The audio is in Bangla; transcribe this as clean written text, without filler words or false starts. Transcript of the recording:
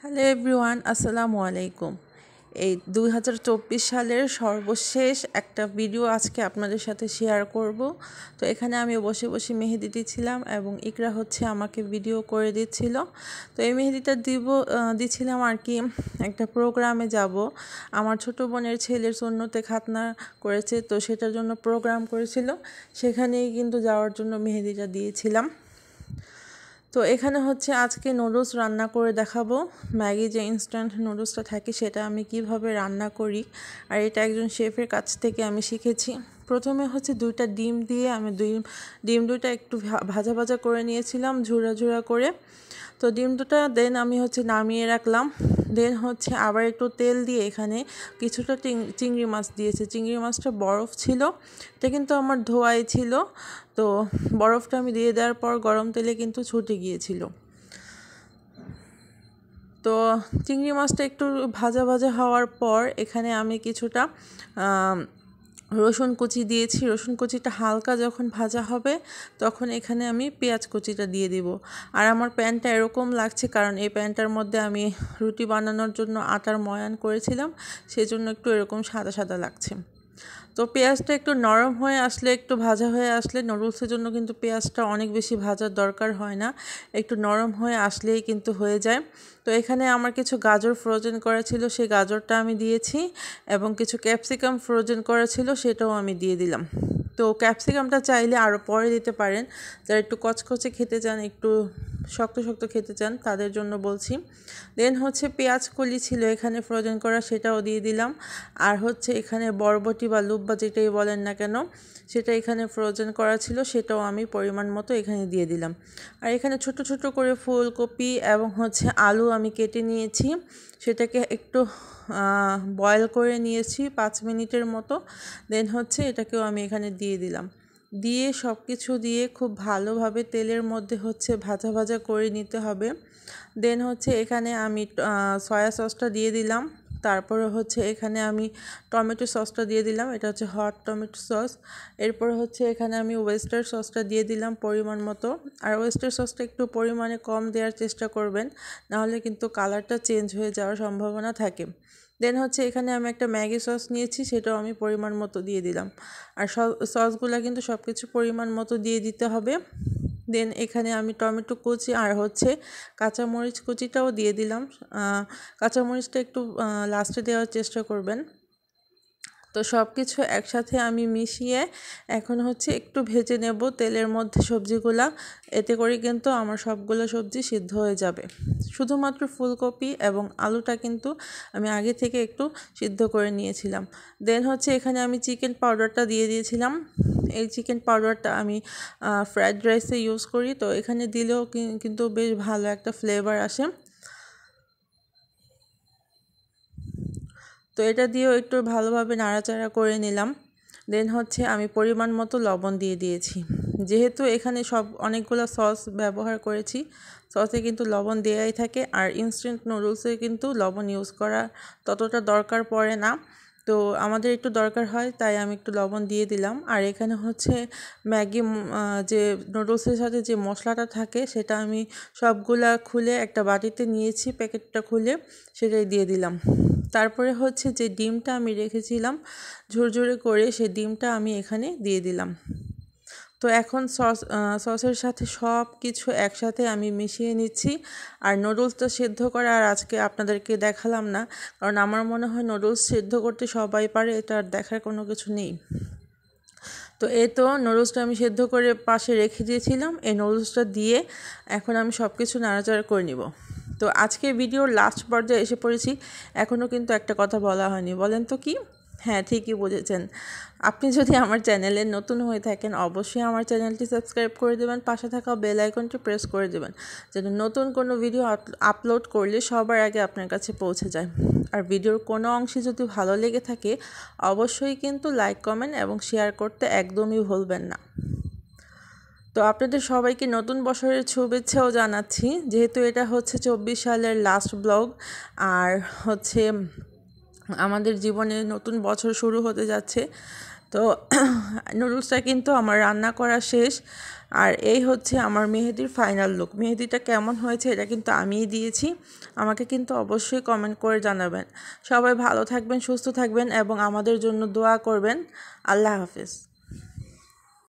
হ্যালো এভরিওয়ান, আসসালামু আলাইকুম। এই 2024 সালের সর্বশেষ একটা ভিডিও আজকে আপনাদের সাথে শেয়ার করব। তো এখানে আমি বসে বসে মেহেদি দিচ্ছিলাম এবং ইকরা হচ্ছে আমাকে ভিডিও করে দিচ্ছিল। তো এই মেহেদিটা দিচ্ছিলাম আর কি, একটা প্রোগ্রামে যাব। আমার ছোট বোনের ছেলের সুন্নতে খাতনা করেছে, তো সেটার জন্য প্রোগ্রাম করেছিল, সেখানেই কিন্তু যাওয়ার জন্য মেহেদিটা দিয়েছিলাম। তো এখানে হচ্ছে আজকে নুডলস রান্না করে দেখাবো। ম্যাগি যে ইনস্ট্যান্ট নুডলসটা থাকে সেটা আমি কিভাবে রান্না করি, আর এটা একজন শেফের কাছ থেকে আমি শিখেছি। প্রথমে হচ্ছে 2টা ডিম দিয়ে আমি ডিম দুইটা একটু ভাজা ভাজা করে নিয়েছিলাম, ঝুরা ঝুরা করে। তো ডিম দুটা দেন আমি হচ্ছে নামিয়ে রাখলাম। দেন হচ্ছে আবার একটু তেল দিয়ে এখানে কিছুটা চিংড়ি মাছ দিয়েছে। চিংড়ি মাছটা বরফ ছিল, এটা কিন্তু আমার ধোয়াই ছিল। তো বরফটা আমি দিয়ে দেওয়ার পর গরম তেলে কিন্তু ছুটে গিয়েছিল। তো চিংড়ি মাছটা একটু ভাজা ভাজা হওয়ার পর এখানে আমি কিছুটা রসুন কুচি দিয়েছি। রসুন কুচিটা হালকা যখন ভাজা হবে তখন এখানে আমি পেঁয়াজ কুচিটা দিয়ে দিব। আর আমার প্যানটা এরকম লাগছে কারণ এই প্যানটার মধ্যে আমি রুটি বানানোর জন্য আটার ময়ান করেছিলাম, সেজন্য একটু এরকম সাদা সাদা লাগছে। তো পেঁয়াজটা একটু নরম হয়ে আসলে, একটু ভাজা হয়ে আসলে, নুডলসের জন্য কিন্তু পেঁয়াজটা অনেক বেশি ভাজার দরকার হয় না, একটু নরম হয়ে আসলেই কিন্তু হয়ে যায়। তো এখানে আমার কিছু গাজর ফ্রোজেন করা ছিল, সেই গাজরটা আমি দিয়েছি, এবং কিছু ক্যাপসিকাম ফ্রোজেন করা ছিল, সেটাও আমি দিয়ে দিলাম। তো ক্যাপসিকামটা চাইলে আরও পরে দিতে পারেন, যারা একটু কচকচে খেতে চান, একটু শক্ত শক্ত খেতে চান, তাদের জন্য বলছি। দেন হচ্ছে পেঁয়াজ কলি ছিল এখানে ফ্রোজেন করা, সেটাও দিয়ে দিলাম। আর হচ্ছে এখানে বরবটি বা লুব্বা যেটাই বলেন না কেন, সেটা এখানে ফ্রোজেন করা ছিল, সেটাও আমি পরিমাণ মতো এখানে দিয়ে দিলাম। আর এখানে ছোট ছোট করে ফুলকপি এবং হচ্ছে আলু আমি কেটে নিয়েছি, সেটাকে একটু বয়েল করে নিয়েছি 5 মিনিটের মতো। দেন হচ্ছে এটাকেও আমি এখানে দিয়ে দিলাম। দিয়ে সব কিছু দিয়ে খুব ভালোভাবে তেলের মধ্যে হচ্ছে ভাজা ভাজা করে নিতে হবে। দেন হচ্ছে এখানে আমি সয়া সসটা দিয়ে দিলাম। তারপরে হচ্ছে এখানে আমি টমেটো সসটা দিয়ে দিলাম, এটা হচ্ছে হট টমেটো সস। এরপর হচ্ছে এখানে আমি ওয়েস্টার সসটা দিয়ে দিলাম পরিমাণ মতো। আর ওয়েস্টার সসটা একটু পরিমাণে কম দেওয়ার চেষ্টা করবেন, নাহলে কিন্তু কালারটা চেঞ্জ হয়ে যাওয়ার সম্ভাবনা থাকে। দেন হচ্ছে এখানে আমি একটা ম্যাগি সস নিয়েছি, সেটাও আমি পরিমাণ মতো দিয়ে দিলাম। আর সসগুলো কিন্তু সব কিছু পরিমাণ মতো দিয়ে দিতে হবে। দেন এখানে আমি টমেটো কুচি আর হচ্ছে কাঁচামরিচ কুচিটাও দিয়ে দিলাম। কাঁচামরিচটা একটু লাস্টে দেওয়ার চেষ্টা করবেন। তো সব কিছু একসাথে আমি মিশিয়ে এখন হচ্ছে একটু ভেজে নেব তেলের মধ্যে সবজিগুলা, এতে করে কিন্তু আমার সবগুলো সবজি সিদ্ধ হয়ে যাবে। শুধুমাত্র ফুলকপি এবং আলুটা কিন্তু আমি আগে থেকে একটু সিদ্ধ করে নিয়েছিলাম। দেন হচ্ছে এখানে আমি চিকেন পাউডারটা দিয়ে দিয়েছিলাম। এই চিকেন পাউডারটা আমি ফ্রায়েড রাইসে ইউজ করি, তো এখানে দিলেও কিন্তু বেশ ভালো একটা ফ্লেভার আসে। তো এটা দিয়েও একটু ভালোভাবে নাড়াচাড়া করে নিলাম। দেন হচ্ছে আমি পরিমাণ মতো লবণ দিয়ে দিয়েছি। যেহেতু এখানে অনেকগুলো সস ব্যবহার করেছি, সসে কিন্তু লবণ দেওয়াই থাকে, আর ইনস্ট্যান্ট নুডলসে কিন্তু লবণ ইউজ করা ততটা দরকার পড়ে না। তো আমাদের একটু দরকার হয়, তাই আমি একটু লবণ দিয়ে দিলাম। আর এখানে হচ্ছে ম্যাগি যে নুডলসের সাথে যে মশলাটা থাকে, সেটা আমি সবগুলা খুলে একটা বাটিতে নিয়েছি, প্যাকেটটা খুলে সেটাই দিয়ে দিলাম। তারপরে হচ্ছে যে ডিমটা আমি রেখেছিলাম ঝুরঝুরে করে, সেই ডিমটা আমি এখানে দিয়ে দিলাম। তো এখন সসের সাথে সব কিছু একসাথে আমি মিশিয়ে নিচ্ছি। আর নুডলসটা সেদ্ধ করা আর আজকে আপনাদেরকে দেখালাম না, কারণ আমার মনে হয় নুডলস সেদ্ধ করতে সবাই পারে, এটা আর দেখার কোনো কিছু নেই। তো তো নুডলসটা আমি সেদ্ধ করে পাশে রেখে দিয়েছিলাম, এই নুডলসটা দিয়ে এখন আমি সব কিছু নাড়াচাড়া করে নিব। তো আজকে ভিডিওর লাস্ট পর্যায়ে এসে পড়েছি, এখনও কিন্তু একটা কথা বলা হয়নি। বলেন তো কি? হ্যাঁ, ঠিকই বুঝেছেন। আপনি যদি আমার চ্যানেলে নতুন হয়ে থাকেন, অবশ্যই আমার চ্যানেলটি সাবস্ক্রাইব করে দেবেন, পাশে থাকা বেল আইকনটি প্রেস করে দেবেন, যেন নতুন কোনো ভিডিও আপলোড করলে সবার আগে আপনার কাছে পৌঁছে যায়। আর ভিডিওর কোনো অংশে যদি ভালো লেগে থাকে, অবশ্যই কিন্তু লাইক, কমেন্ট এবং শেয়ার করতে একদমই ভুলবেন না। তো আপনাদের সবাইকে নতুন বছরের শুভেচ্ছাও জানাচ্ছি, যেহেতু এটা হচ্ছে 24 সালের লাস্ট ব্লগ, আর হচ্ছে আমাদের জীবনে নতুন বছর শুরু হতে যাচ্ছে। তো নুডলসটা কিন্তু আমার রান্না করা শেষ। আর এই হচ্ছে আমার মেহেদির ফাইনাল লুক। মেহেদিটা কেমন হয়েছে এটা কিন্তু আমিই দিয়েছি। আমাকে কিন্তু অবশ্যই কমেন্ট করে জানাবেন। সবাই ভালো থাকবেন, সুস্থ থাকবেন এবং আমাদের জন্য দোয়া করবেন। আল্লাহ হাফেজ।